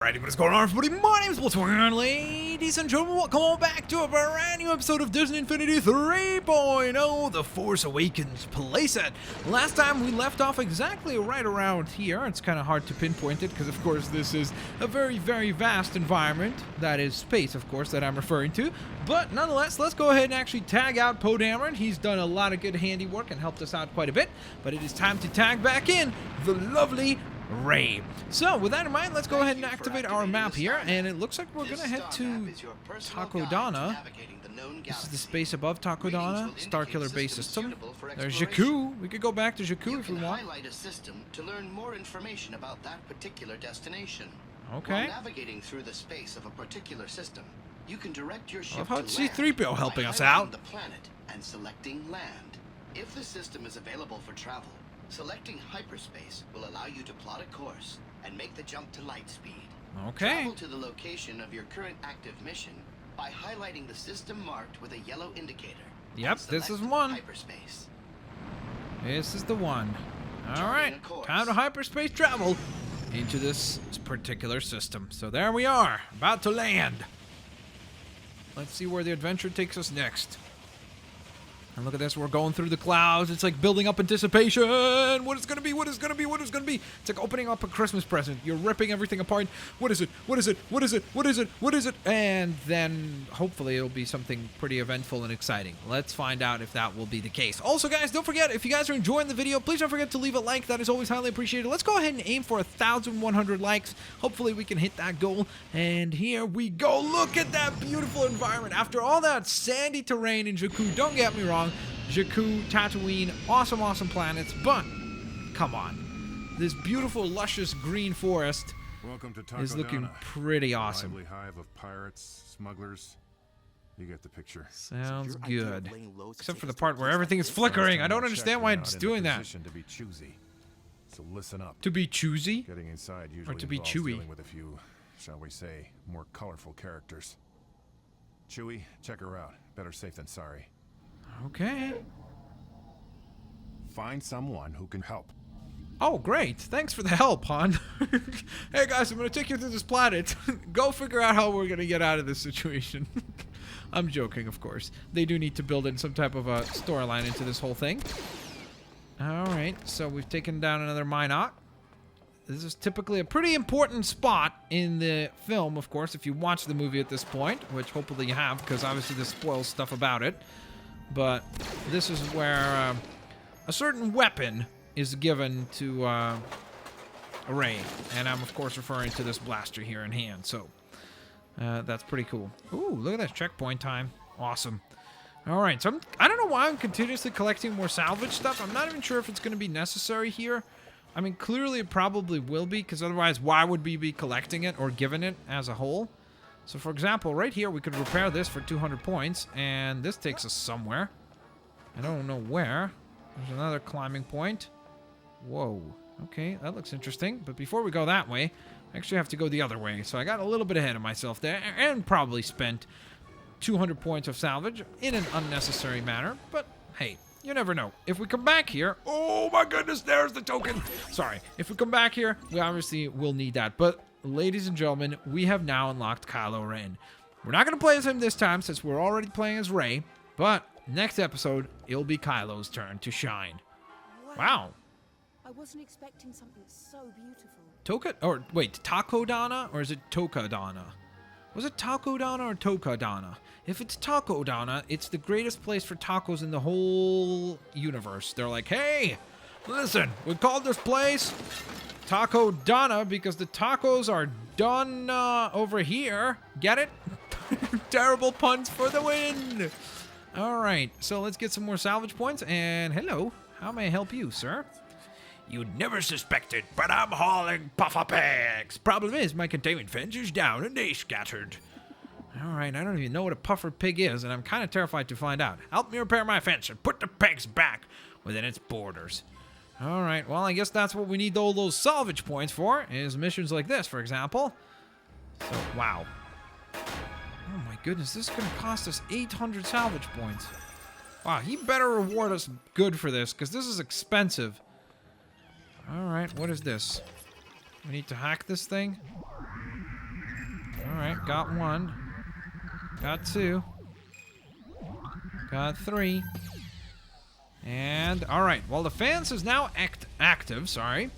Alrighty, what is going on, everybody? My name is Blitzwinger, ladies and gentlemen, welcome on back to a brand new episode of Disney Infinity 3.0, The Force Awakens playset. Last time we left off exactly right around here. It's kind of hard to pinpoint it because, of course, this is a very, very vast environment. That is space, of course, that I'm referring to. But nonetheless, let's go ahead and actually tag out Poe Dameron. He's done a lot of good handiwork and helped us out quite a bit. But it is time to tag back in the lovely Rey. So, with that in mind, let's go ahead and activate our map here, and it looks like we're going to head to Takodana. This is the space above Takodana, Starkiller base system. There's Jakku. We could go back to Jakku if we want. Highlight a system to learn more information about that particular destination. Okay. While navigating through the space of a particular system, you can direct your ship I love to how land C-3PO helping by us highlighting out. the planet and selecting land. If the system is available for travel, selecting hyperspace will allow you to plot a course and make the jump to light speed. Okay. Travel to the location of your current active mission by highlighting the system marked with a yellow indicator. Yep, this is one. Hyperspace. This is the one. Alright, time to hyperspace travel into this particular system. So there we are, about to land. Let's see where the adventure takes us next. And look at this, we're going through the clouds. It's like building up anticipation. What is gonna be? What is gonna be? What is gonna be? It's like opening up a Christmas present. You're ripping everything apart. What is it? What is it? What is it? What is it? What is it? And then hopefully it'll be something pretty eventful and exciting. Let's find out if that will be the case. Also, guys, don't forget, if you guys are enjoying the video, please don't forget to leave a like. That is always highly appreciated. Let's go ahead and aim for 1,100 likes. Hopefully we can hit that goal. And here we go. Look at that beautiful environment. After all that sandy terrain in Jakku, don't get me wrong, Jakku, Tatooine, awesome, awesome planets, but come on. This beautiful, luscious green forest is looking pretty awesome. Lively hive of pirates, smugglers. You get the picture. Sounds good. Except for the part where everything is flickering. I don't understand why it's doing that. To be choosy. So listen up. To be choosy? Getting inside usually Or to be involves chewy? dealing with a few, shall we say, more colorful characters. Chewie, check her out. Better safe than sorry. Okay. Find someone who can help. Oh, great. Thanks for the help, Han. Hey, guys, I'm going to take you to this planet. Go figure out how we're going to get out of this situation. I'm joking, of course. They do need to build in some type of a storyline into this whole thing. All right, so we've taken down another Minot. This is typically a pretty important spot in the film, of course, if you watch the movie at this point, which hopefully you have, because obviously this spoils stuff about it. But this is where a certain weapon is given to Rey, and I'm of course referring to this blaster here in hand. So that's pretty cool. Ooh, look at that checkpoint time! Awesome. All right, so I don't know why I'm continuously collecting more salvage stuff. I'm not even sure if it's going to be necessary here. I mean, clearly it probably will be, because otherwise, why would we be collecting it or giving it as a whole? So, for example, right here, we could repair this for 200 points, and this takes us somewhere. I don't know where. There's another climbing point. Whoa. Okay, that looks interesting. But before we go that way, I actually have to go the other way. So I got a little bit ahead of myself there, and probably spent 200 points of salvage in an unnecessary manner. But, hey, you never know. If we come back here... Oh, my goodness, there's the token! Sorry. If we come back here, we obviously will need that. But... ladies and gentlemen, we have now unlocked Kylo Ren. We're not going to play as him this time since we're already playing as Rey, but next episode, it'll be Kylo's turn to shine. Wow. I wasn't expecting something so beautiful. Takodana, or is it Takodana? Was it Takodana or Takodana? If it's Takodana, it's the greatest place for tacos in the whole universe. They're like, hey, listen, we called this place Takodana because the tacos are done over here. Get it? Terrible puns for the win. All right, so let's get some more salvage points. And hello, how may I help you, sir? You'd never suspected, but I'm hauling puffer pigs. Problem is, my containment fence is down and they scattered. All right, I don't even know what a puffer pig is, and I'm kind of terrified to find out. Help me repair my fence and put the pigs back within its borders. All right, well, I guess that's what we need all those salvage points for, is missions like this, for example. So, wow. Oh my goodness, this is going to cost us 800 salvage points. Wow, he better reward us good for this, because this is expensive. All right, what is this? We need to hack this thing? got 1. Got 2. Got 3. And, alright. Well, the fence is now active, sorry.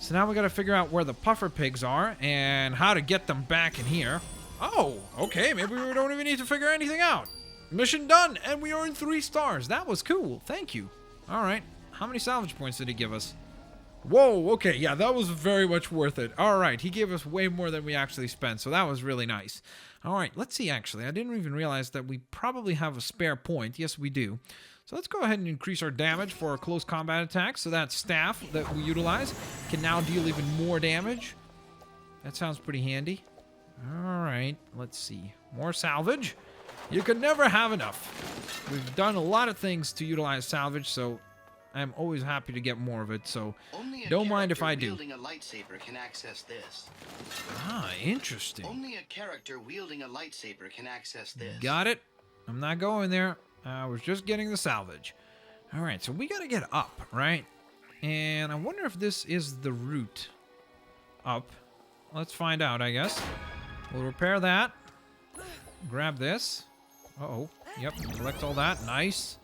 So now we gotta figure out where the puffer pigs are and how to get them back in here. Oh, okay. Maybe we don't even need to figure anything out. Mission done, and we earned 3 stars. That was cool. Thank you. Alright. How many salvage points did he give us? Whoa, okay. Yeah, that was very much worth it. Alright, he gave us way more than we actually spent, so that was really nice. Alright, let's see, actually. I didn't even realize that we probably have a spare point. Yes, we do. So let's go ahead and increase our damage for our close combat attacks. So that staff that we utilize can now deal even more damage. That sounds pretty handy. Alright, let's see. More salvage. You can never have enough. We've done a lot of things to utilize salvage, so I'm always happy to get more of it, so don't mind if I do. Wielding a lightsaber can access this. Ah, interesting. Only a character wielding a lightsaber can access this. Got it. I'm not going there. I was just getting the salvage. Alright, so we gotta get up, right? And I wonder if this is the route up. Let's find out, I guess. We'll repair that. Grab this. Uh-oh. Yep, collect all that. Nice.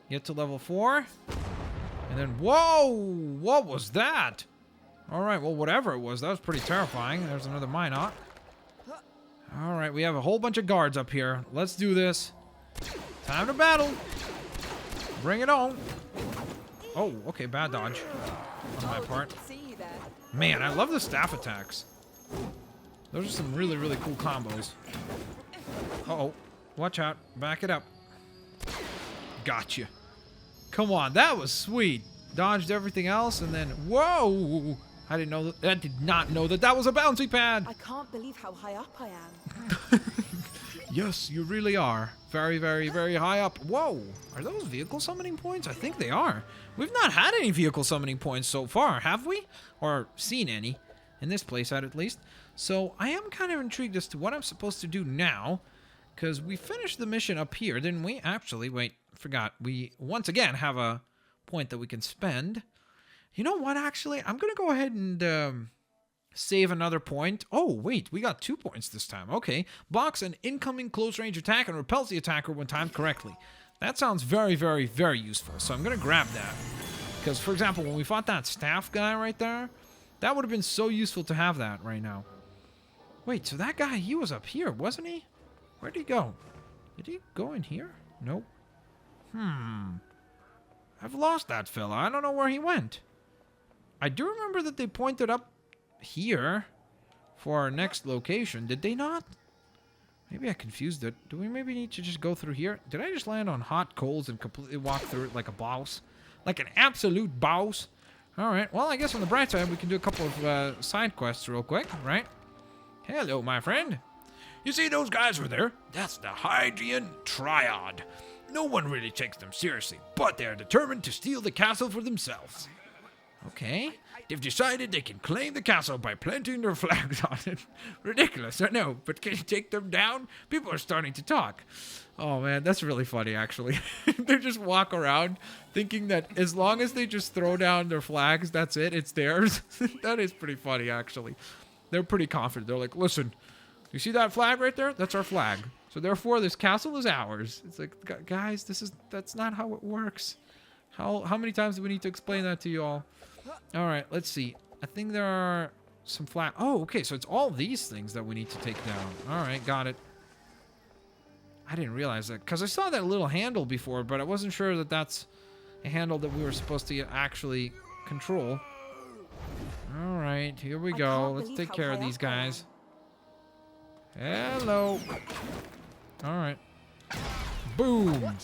Get to level 4. And then, whoa! What was that? Alright, well, whatever it was, that was pretty terrifying. There's another Minot. Alright, we have a whole bunch of guards up here. Let's do this. Time to battle. Bring it on. Oh, okay, bad dodge on my part. Man, I love the staff attacks. Those are some really, really cool combos. Uh-oh. Watch out. Back it up. Gotcha. Come on, that was sweet. Dodged everything else, and then... Whoa! I didn't know that... I did not know that that was a bouncy pad! I can't believe how high up I am. Yes, you really are. Very, very, very high up. Whoa! Are those vehicle summoning points? I think they are. We've not had any vehicle summoning points so far, have we? Or seen any. In this playset, at least. So, I am kind of intrigued as to what I'm supposed to do now. Because we finished the mission up here, didn't we? Actually, wait, forgot. We, once again, have a point that we can spend. You know what, actually? I'm going to go ahead and save another point. Oh, wait, we got 2 points this time. Okay. Blocks an incoming close-range attack and repels the attacker when timed correctly. That sounds very, very, very useful. So I'm going to grab that. Because, for example, when we fought that staff guy right there, that would have been so useful to have that right now. Wait, so that guy, he was up here, wasn't he? Where'd he go? Did he go in here? Nope. I've lost that fella. I don't know where he went. I do remember that they pointed up here for our next location. Did they not? Maybe I confused it. Do we maybe need to just go through here? Did I just land on hot coals and completely walk through it like a boss? Like an absolute boss? Alright, well, I guess on the bright side, we can do a couple of side quests real quick, right? Hello, my friend. You see those guys over there? That's the Hygian Triad. No one really takes them seriously, but they're determined to steal the castle for themselves. Okay. They've decided they can claim the castle by planting their flags on it. Ridiculous, I know, but can you take them down? People are starting to talk. Oh man, that's really funny, actually. They just walk around thinking that as long as they just throw down their flags, that's it, it's theirs. That is pretty funny, actually. They're pretty confident. They're like, listen, you see that flag right there? That's our flag. So therefore, this castle is ours. It's like, guys, that's not how it works. How many times do we need to explain that to you all? All right, let's see. I think there are some flag. Oh, okay, so it's all these things that we need to take down. All right, got it. I didn't realize that because I saw that little handle before, but I wasn't sure that that's a handle that we were supposed to actually control. All right, here we go. Let's take care of these guys. Hello. All right. Boom.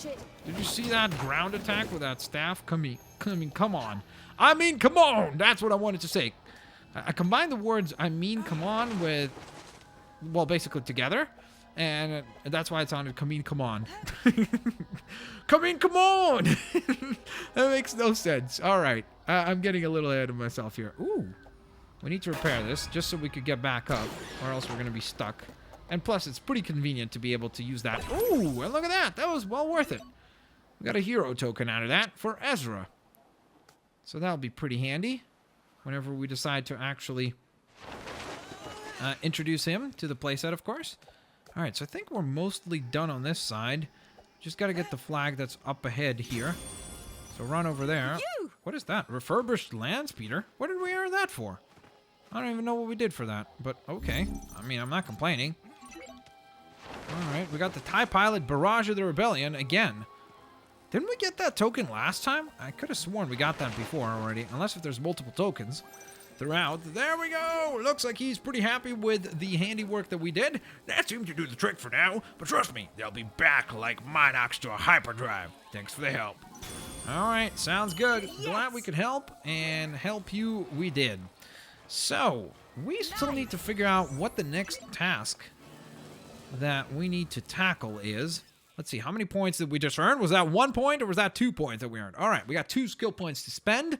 Did you see that ground attack with that staff? Come on. I mean, come on. That's what I wanted to say. I combined the words I mean, come on with, well, basically together. And that's why it sounded come on. Come on. That makes no sense. All right. I'm getting a little ahead of myself here. Ooh. We need to repair this just so we could get back up, or else we're going to be stuck. And plus, it's pretty convenient to be able to use that. Ooh, and look at that. That was well worth it. We got a hero token out of that for Ezra. So that'll be pretty handy whenever we decide to actually introduce him to the playset, of course. All right, so I think we're mostly done on this side. Just got to get the flag that's up ahead here. So run over there. You! What is that? Refurbished land speeder? What did we earn that for? I don't even know what we did for that, but okay. I mean, I'm not complaining. All right, we got the TIE Pilot Barrage of the Rebellion again. Didn't we get that token last time? I could have sworn we got that before already, unless if there's multiple tokens throughout. There we go! Looks like he's pretty happy with the handiwork that we did. That seemed to do the trick for now, but trust me, they'll be back like Minox to a hyperdrive. Thanks for the help. Alright, sounds good. Yes. Glad we could help, and help you we did. So, we still need to figure out what the next task that we need to tackle is. Let's see, how many points did we just earn? Was that 1 point or was that 2 points that we earned? Alright, we got 2 skill points to spend.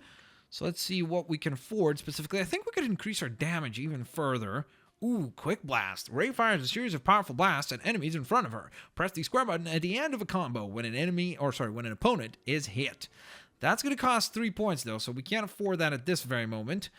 So let's see what we can afford specifically. I think we could increase our damage even further. Ooh, Quick Blast. Ray fires a series of powerful blasts at enemies in front of her. Press the square button at the end of a combo when when an opponent is hit. That's going to cost 3 points though, so we can't afford that at this very moment.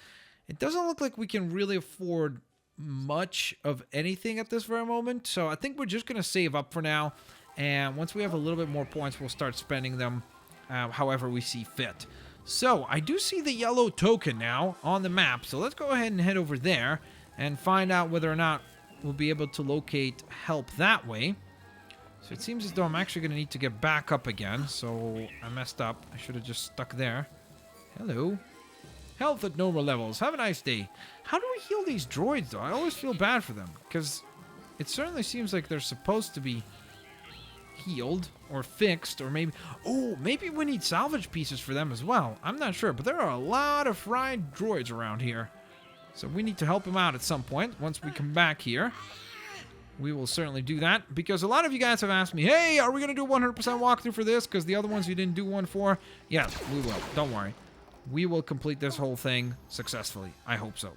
It doesn't look like we can really afford much of anything at this very moment, so I think we're just going to save up for now, and once we have a little bit more points, we'll start spending them however we see fit. So, I do see the yellow token now on the map, so let's go ahead and head over there and find out whether or not we'll be able to locate help that way. So it seems as though I'm actually going to need to get back up again, so I messed up. I should have just stuck there. Hello. Health at normal levels. Have a nice day. How do we heal these droids, though? I always feel bad for them, because it certainly seems like they're supposed to be healed or fixed, or maybe... Oh, maybe we need salvage pieces for them as well. I'm not sure, but there are a lot of fried droids around here. So we need to help them out at some point. Once we come back here, we will certainly do that, because a lot of you guys have asked me, hey, are we going to do 100% walkthrough for this? Because the other ones you didn't do one for. Yes, we will. Don't worry. We will complete this whole thing successfully. I hope so.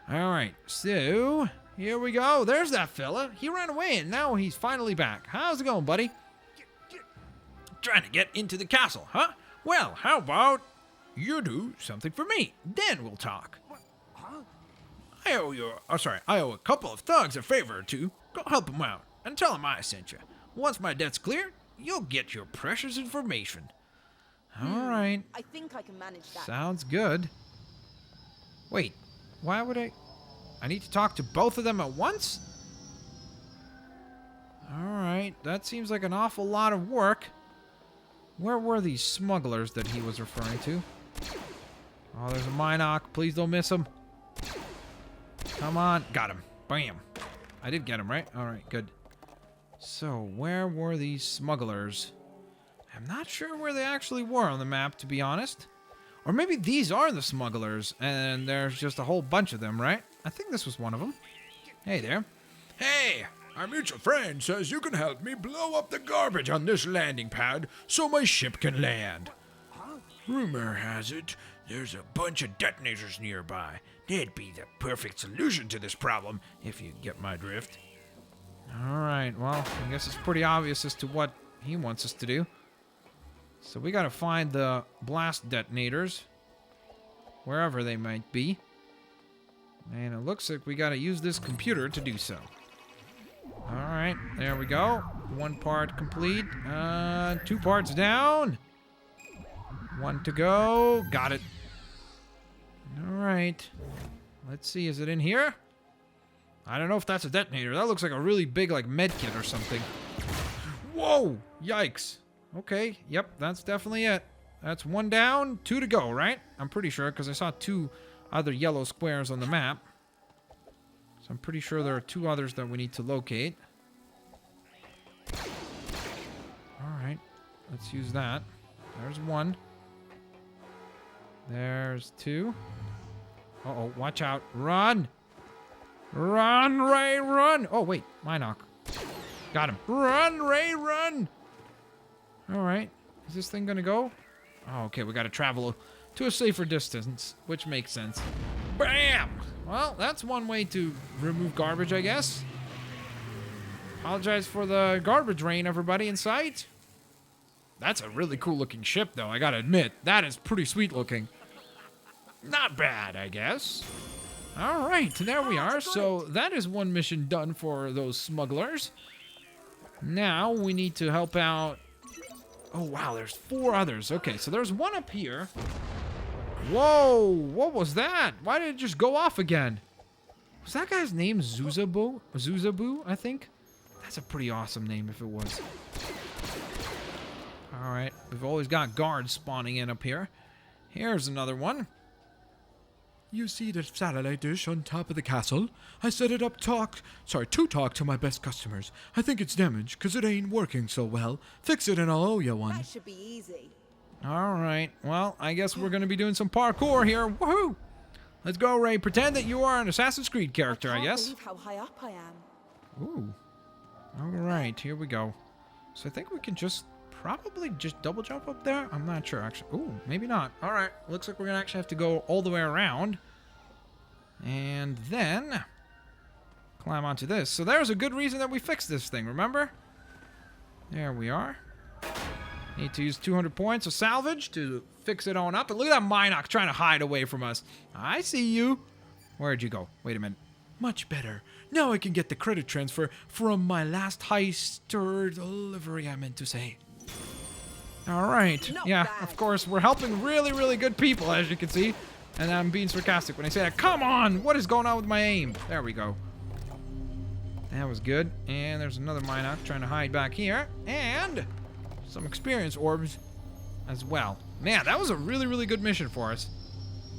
All right, so here we go. There's that fella. He ran away, and now he's finally back. How's it going, buddy? Trying to get into the castle, huh? Well, how about you do something for me? Then we'll talk. I owe a couple of thugs a favor or two. Go help them out, and tell them I sent you. Once my debt's cleared, you'll get your precious information. All right. I think I can manage that. Sounds good. Wait, why would I need to talk to both of them at once? Alright, that seems like an awful lot of work. Where were these smugglers that he was referring to? Oh, there's a Minoc. Please don't miss him. Come on. Got him. Bam. I did get him, right? Alright, good. So, where were these smugglers? I'm not sure where they actually were on the map, to be honest. Or maybe these are the smugglers, and there's just a whole bunch of them, right? I think this was one of them. Hey there. Hey, our mutual friend says you can help me blow up the garbage on this landing pad so my ship can land. Rumor has it there's a bunch of detonators nearby. They'd be the perfect solution to this problem, if you get my drift. Alright, well, I guess it's pretty obvious as to what he wants us to do. So we gotta find the blast detonators, wherever they might be. And it looks like we gotta use this computer to do so. Alright, there we go. 1 part complete. 2 parts down. 1 to go. Got it. Alright. Let's see, is it in here? I don't know if that's a detonator. That looks like a really big, like, med kit or something. Whoa! Yikes. Okay, yep, that's definitely it. That's 1 down, 2 to go, right? I'm pretty sure, because I saw 2 other yellow squares on the map. So I'm pretty sure there are 2 others that we need to locate. Alright, let's use that. There's 1. There's 2. Uh-oh, watch out. Run! Run, Ray, run! Oh, wait, Minoc. Got him. Run, Ray, run! Alright, is this thing gonna go? Oh, okay, we gotta travel to a safer distance, which makes sense. Bam! Well, that's one way to remove garbage, I guess. Apologize for the garbage rain, everybody in sight. That's a really cool looking ship, though, I gotta admit. That is pretty sweet looking. Not bad, I guess. All right, there we are. got So that is one mission done for those smugglers. Now we need to help out. Oh, wow, there's 4 others. Okay, so there's one up here. Whoa, what was that? Why did it just go off again? Was that guy's name Zuzabu? Zuzabu, I think? That's a pretty awesome name if it was. All right, we've always got guards spawning in up here. Here's another one. You see that satellite dish on top of the castle? I set it up to talk to my best customers. I think it's damaged because it ain't working so well. Fix it and I'll owe you one. That should be easy. All right. Well, I guess we're going to be doing some parkour here. Woohoo! Let's go, Ray. Pretend that you are an Assassin's Creed character, I guess. Can't believe how high up I am. Ooh. All right. Here we go. So I think we can probably just double jump up there. I'm not sure, actually. Ooh, maybe not. All right. Looks like we're going to actually have to go all the way around. And then climb onto this. So there's a good reason that we fixed this thing, remember? There we are. Need to use 200 points of salvage to fix it on up. And look at that Minoc trying to hide away from us. I see you. Where'd you go? Wait a minute. Much better. Now I can get the credit transfer from my last heist or delivery, I meant to say. All right. Not Yeah, bad. of course. We're helping really, really good people, as you can see. And I'm being sarcastic when I say that. Come on! What is going on with my aim? There we go. That was good. And there's another Minoc trying to hide back here. And some experience orbs as well. Man, that was a really, really good mission for us.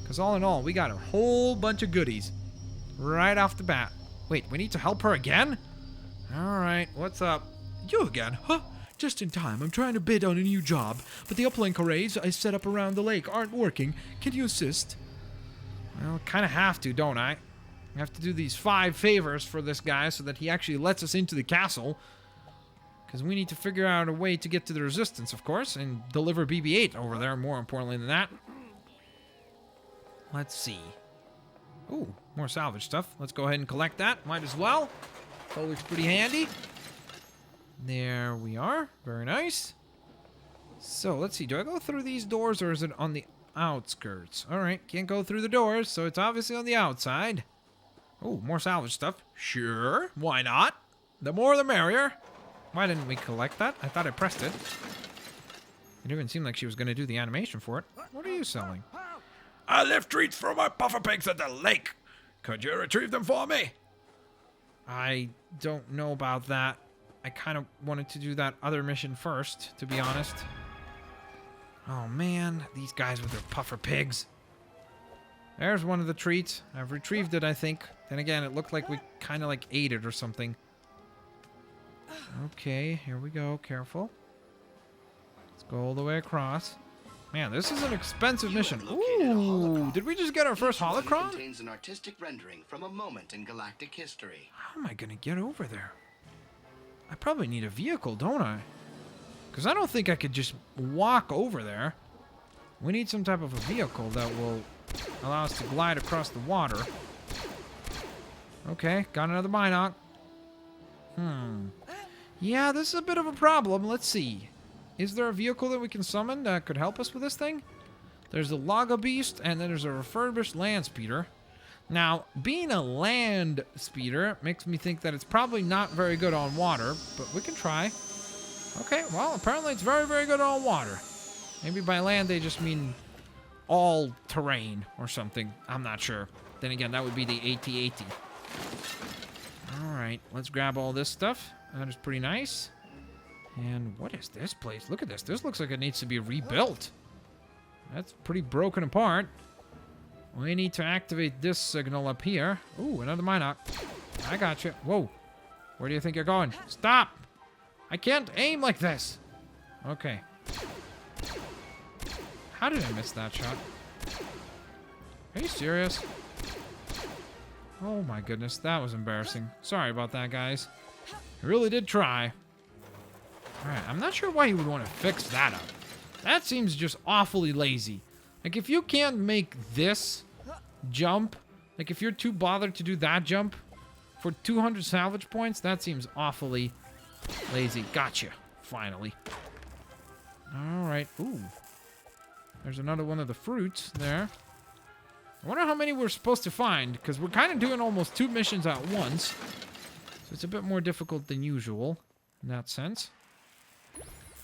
Because all in all, we got a whole bunch of goodies right off the bat. Wait, we need to help her again? All right, what's up? You again, huh? Just in time. I'm trying to bid on a new job, but the uplink arrays I set up around the lake aren't working. Can you assist? Well, kind of have to, don't I? I have to do these 5 favors for this guy so that he actually lets us into the castle. Because we need to figure out a way to get to the resistance, of course, and deliver BB-8 over there, more importantly than that. Let's see. Ooh, more salvage stuff. Let's go ahead and collect that. Might as well. It's always pretty handy. There we are. Very nice. So, let's see. Do I go through these doors or is it on the outskirts? Alright, can't go through the doors, so it's obviously on the outside. Oh, more salvage stuff. Sure, why not? The more the merrier. Why didn't we collect that? I thought I pressed it. It didn't even seem like she was going to do the animation for it. What are you selling? I left treats for my puffer pigs at the lake. Could you retrieve them for me? I don't know about that. I kind of wanted to do that other mission first, to be honest. Oh man, these guys with their puffer pigs. There's one of the treats. I've retrieved it, I think. Then again, it looked like we kind of like ate it or something. Okay, here we go. Careful. Let's go all the way across. Man, this is an expensive mission. Ooh, did we just get our first holocron? Contains an artistic rendering from a moment in galactic history. How am I going to get over there? I probably need a vehicle, don't I? Because I don't think I could just walk over there. We need some type of a vehicle that will allow us to glide across the water. Okay, got another Minoc. Yeah, this is a bit of a problem. Let's see. Is there a vehicle that we can summon that could help us with this thing? There's a Laga Beast, and then there's a refurbished land speeder. Now, being a land speeder makes me think that it's probably not very good on water, but we can try. Okay, well, apparently it's very, very good on water. Maybe by land they just mean all terrain or something. I'm not sure. Then again, that would be the AT-AT. All right, let's grab all this stuff. That is pretty nice. And what is this place? Look at this. This looks like it needs to be rebuilt. That's pretty broken apart. We need to activate this signal up here. Ooh, another Minoc. I got you. Whoa. Where do you think you're going? Stop! I can't aim like this. Okay. How did I miss that shot? Are you serious? Oh my goodness, that was embarrassing. Sorry about that, guys. I really did try. Alright, I'm not sure why you would want to fix that up. That seems just awfully lazy. Like, if you can't make this jump, like, if you're too bothered to do that jump for 200 salvage points, that seems awfully lazy. Gotcha. Finally. Alright. Ooh. There's another one of the fruits there. I wonder how many we're supposed to find, because we're kind of doing almost 2 missions at once. So it's a bit more difficult than usual in that sense.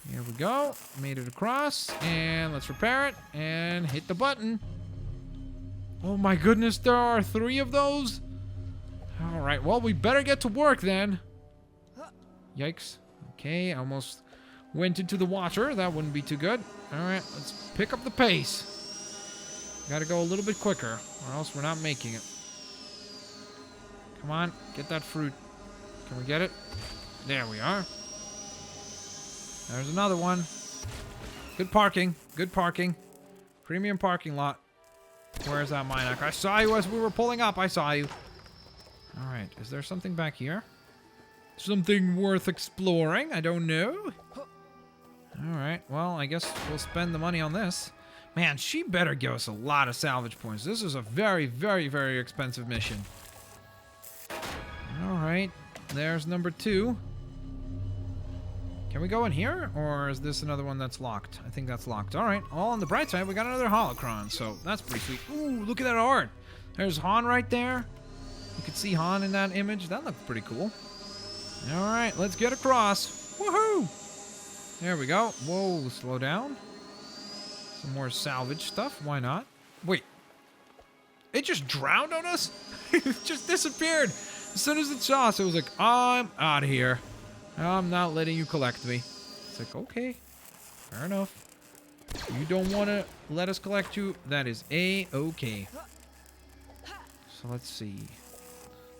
Here we go. Made it across. And let's repair it. And hit the button. Oh my goodness, there are 3 of those? Alright, well, we better get to work then. Yikes. Okay, I almost went into the water. That wouldn't be too good. Alright, let's pick up the pace. Gotta go a little bit quicker, or else we're not making it. Come on, get that fruit. Can we get it? There we are. There's another one. Good parking. Good parking. Premium parking lot. Where's that Minoc? I saw you as we were pulling up. I saw you. Alright, is there something back here? Something worth exploring? I don't know. Alright, well, I guess we'll spend the money on this. Man, she better give us a lot of salvage points. This is a very, very, very expensive mission. Alright, there's number 2. Can we go in here? Or is this another one that's locked? I think that's locked. Alright, all on the bright side, we got another holocron, so that's pretty sweet. Ooh, look at that art. There's Han right there. You can see Han in that image. That looked pretty cool. Alright, let's get across. Woohoo! There we go. Whoa, slow down. Some more salvage stuff. Why not? Wait. It just drowned on us? It just disappeared. As soon as it saw us, it was like, I'm out of here. I'm not letting you collect me. It's like, okay. Fair enough. You don't want to let us collect you. That is A-okay. So let's see.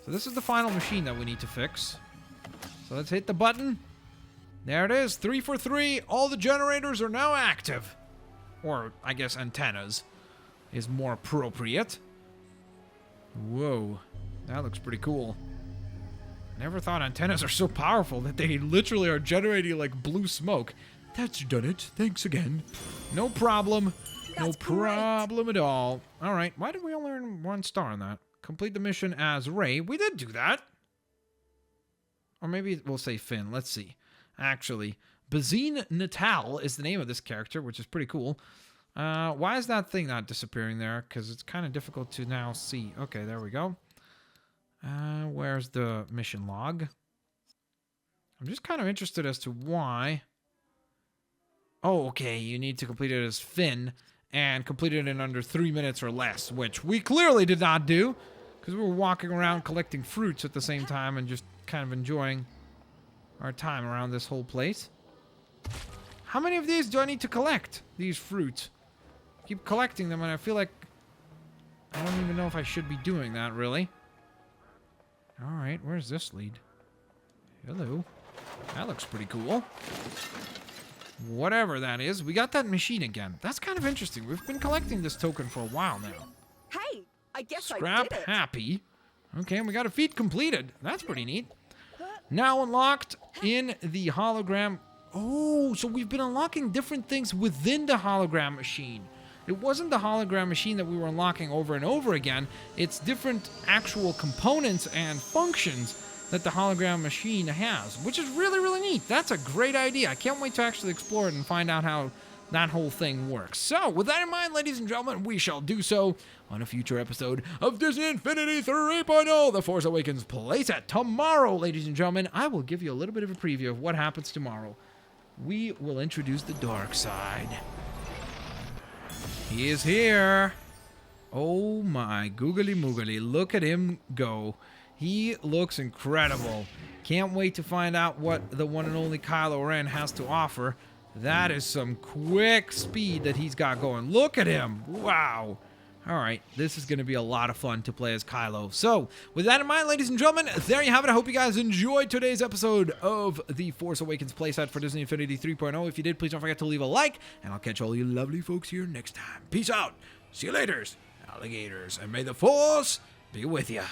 So this is the final machine that we need to fix. So let's hit the button. There it is. 3 for 3. All the generators are now active. Or, I guess, antennas is more appropriate. Whoa. That looks pretty cool. Never thought antennas are so powerful that they literally are generating like blue smoke. That's done it. Thanks again. No problem. No problem at all. Alright, why did we only earn 1 star on that? Complete the mission as Ray. We did do that. Or maybe we'll say Finn. Let's see. Actually, Bazine Natal is the name of this character, which is pretty cool. Why is that thing not disappearing there? Because it's kind of difficult to now see. Okay, there we go. Where's the mission log? I'm just kind of interested as to why. Oh, okay. You need to complete it as Finn and complete it in under 3 minutes or less, which we clearly did not do because we were walking around collecting fruits at the same time and just kind of enjoying our time around this whole place. How many of these do I need to collect? These fruits. Keep collecting them and I feel like I don't even know if I should be doing that, really. Alright, where's this lead? Hello. That looks pretty cool. Whatever that is, we got that machine again. That's kind of interesting. We've been collecting this token for a while now. Hey, I guess I Scrap did it. happy. Okay, and we got a feat completed. That's pretty neat. Now unlocked in the hologram. Oh, so we've been unlocking different things within the hologram machine. It wasn't the hologram machine that we were unlocking over and over again. It's different actual components and functions that the hologram machine has, which is really, really neat. That's a great idea. I can't wait to actually explore it and find out how that whole thing works. So, with that in mind, ladies and gentlemen, we shall do so on a future episode of Disney Infinity 3.0, The Force Awakens Playset. Tomorrow, ladies and gentlemen, I will give you a little bit of a preview of what happens tomorrow. We will introduce the dark side. He is here. Oh my googly moogly. Look at him go. He looks incredible. Can't wait to find out what the one and only Kylo Ren has to offer. That is some quick speed that he's got going. Look at him. Wow. All right, this is going to be a lot of fun to play as Kylo. So, with that in mind, ladies and gentlemen, there you have it. I hope you guys enjoyed today's episode of the Force Awakens playset for Disney Infinity 3.0. If you did, please don't forget to leave a like, and I'll catch all you lovely folks here next time. Peace out. See you later, alligators, and may the Force be with ya.